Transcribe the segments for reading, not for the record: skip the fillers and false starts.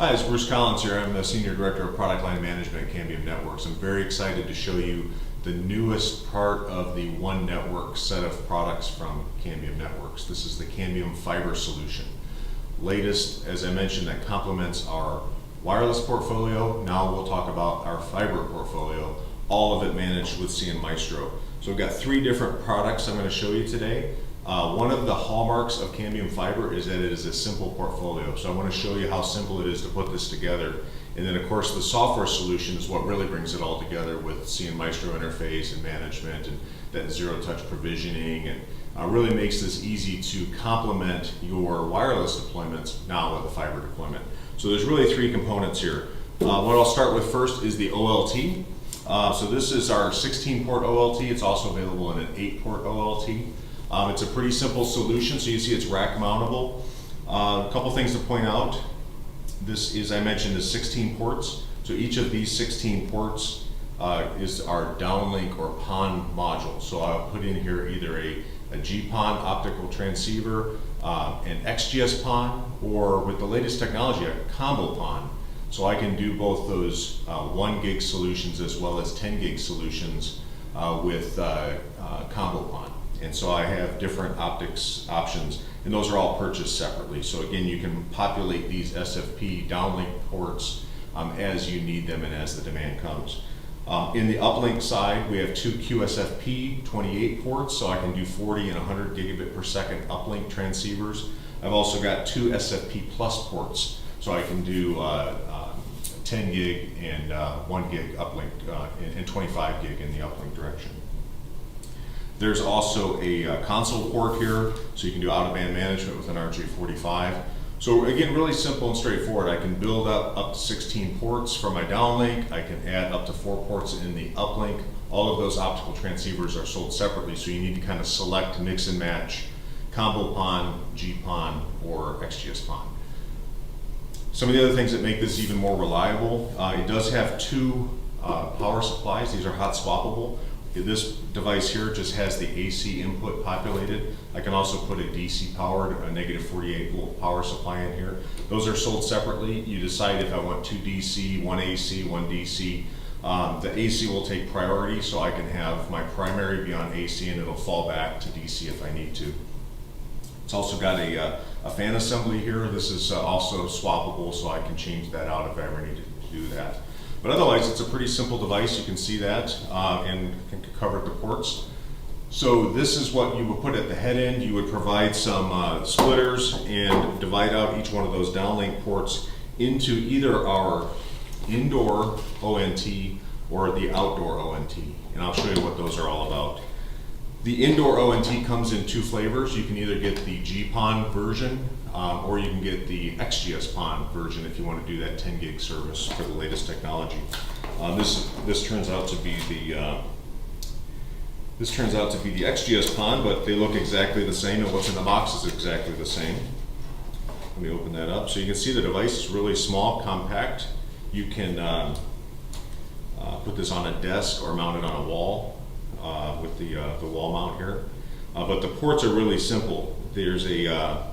Hi, it's Bruce Collins here. I'm the Senior Director of Product Line Management at Cambium Networks. I'm very excited to show you the newest part of the One Network set of products from Cambium Networks. This is the Cambium Fiber solution. Latest, as I mentioned, that complements our wireless portfolio. Now we'll talk about our fiber portfolio, all of it managed with CN Maestro. So we've got three different products I'm going to show you today. One of the hallmarks of Cambium Fiber is that it is a simple portfolio. So I want to show you how simple it is to put this together. And then of course the software solution is what really brings it all together with CN Maestro interface and management and that zero-touch provisioning, and really makes this easy to complement your wireless deployments now with a fiber deployment. So there's really three components here. What I'll start with first is the OLT. So this is our 16-port OLT. It's also available in an 8-port OLT. It's a pretty simple solution, so you see it's rack mountable. A couple things to point out. This is, I mentioned, is 16 ports. So each of these 16 ports is our downlink or PON module. So I'll put in here either a GPON optical transceiver, an XGS PON, or with the latest technology, a combo PON. So I can do both those 1 gig solutions as well as 10 gig solutions with combo PON. And so I have different optics options, and those are all purchased separately. So again, you can populate these SFP downlink ports as you need them and as the demand comes. In the uplink side, we have two QSFP 28 ports, so I can do 40 and 100 gigabit per second uplink transceivers. I've also got two SFP plus ports, so I can do 10 gig and 1 gig uplink and 25 gig in the uplink direction. There's also a console port here, so you can do out-of-band management with an RJ45. So again, really simple and straightforward. I can build up to 16 ports for my downlink. I can add up to 4 ports in the uplink. All of those optical transceivers are sold separately, so you need to kind of select, mix and match combo PON, GPON, or XGS PON. Some of the other things that make this even more reliable, it does have two power supplies. These are hot swappable. This device here just has the AC input populated. I can also put a DC powered, a negative 48 volt power supply in here. Those are sold separately. You decide if I want 2 DC, 1 AC, 1 DC. The AC will take priority, so I can have my primary be on AC and it'll fall back to DC if I need to. It's also got a fan assembly here. This is also swappable, so I can change that out if I ever needed to do that. But otherwise, it's a pretty simple device. You can see that and can cover the ports. So this is what you would put at the head end. You would provide some splitters and divide out each one of those downlink ports into either our indoor ONT or the outdoor ONT. And I'll show you what those are all about. The indoor ONT comes in two flavors. You can either get the GPON version or you can get the XGS PON version if you want to do that 10 gig service for the latest technology. This turns out to be the XGS PON, but they look exactly the same, and what's in the box is exactly the same. Let me open that up. So you can see the device is really small, compact. You can put this on a desk or mount it on a wall with the wall mount here. But the ports are really simple. There's a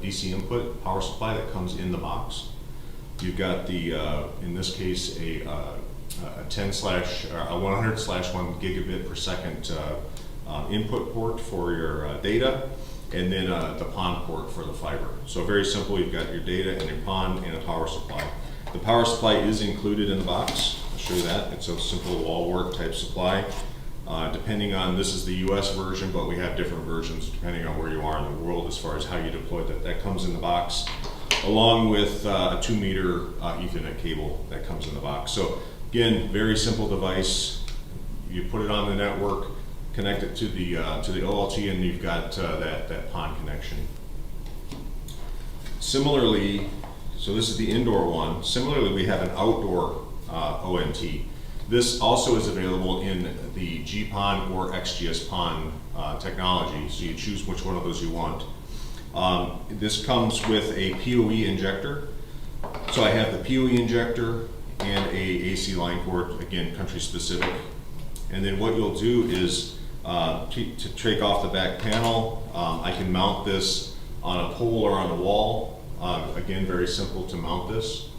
DC input power supply that comes in the box. You've got the, in this case, a 100/1 gigabit per second input port for your data, and then the PON port for the fiber. So very simple. You've got your data and your PON and a power supply. The power supply is included in the box. I'll show you that. It's a simple wall work type supply. Depending on, this is the US version, but we have different versions depending on where you are in the world as far as how you deploy that. That comes in the box, along with a 2-meter Ethernet cable that comes in the box. So again, very simple device. You put it on the network, connect it to the OLT, and you've got that PON connection. Similarly, so this is the indoor one. Similarly, we have an outdoor ONT. This also is available in the GPON or XGS PON technology, so you choose which one of those you want. This comes with a PoE injector. So I have the PoE injector and a AC line port, again, country specific. And then what you'll do is to take off the back panel, I can mount this on a pole or on a wall Again, very simple to mount this.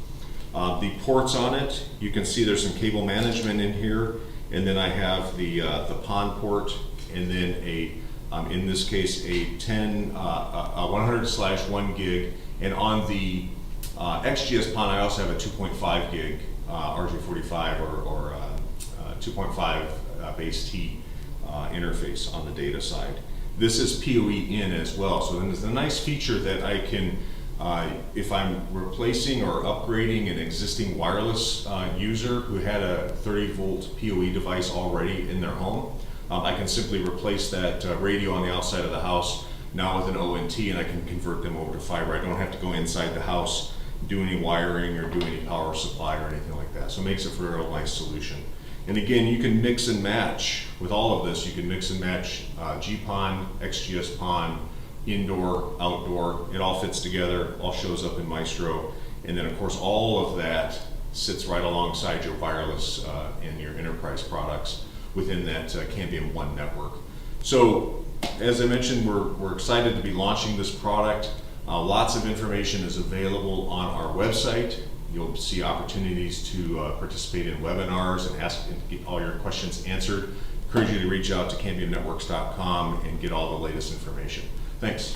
The ports on it, you can see there's some cable management in here, and then I have the PON port, and then in this case, a 100/1 gig, and on the XGS PON, I also have a 2.5 gig RJ45 or 2.5 base T interface on the data side. This is PoE in as well, so then there's a nice feature that I can, if I'm replacing or upgrading an existing wireless user who had a 30-volt PoE device already in their home, I can simply replace that radio on the outside of the house now with an ONT, and I can convert them over to fiber. I don't have to go inside the house, do any wiring or do any power supply or anything like that. So it makes it for a real nice solution. And again, you can mix and match with all of this. You can mix and match GPON, XGS PON, indoor, outdoor. It all fits together, all shows up in Maestro. And then of course all of that sits right alongside your wireless and your enterprise products within that Cambium One network. So as I mentioned, we're excited to be launching this product. Lots of information is available on our website. You'll see opportunities to participate in webinars and ask and get all your questions answered. Encourage you to reach out to cambiumnetworks.com and get all the latest information. Thanks.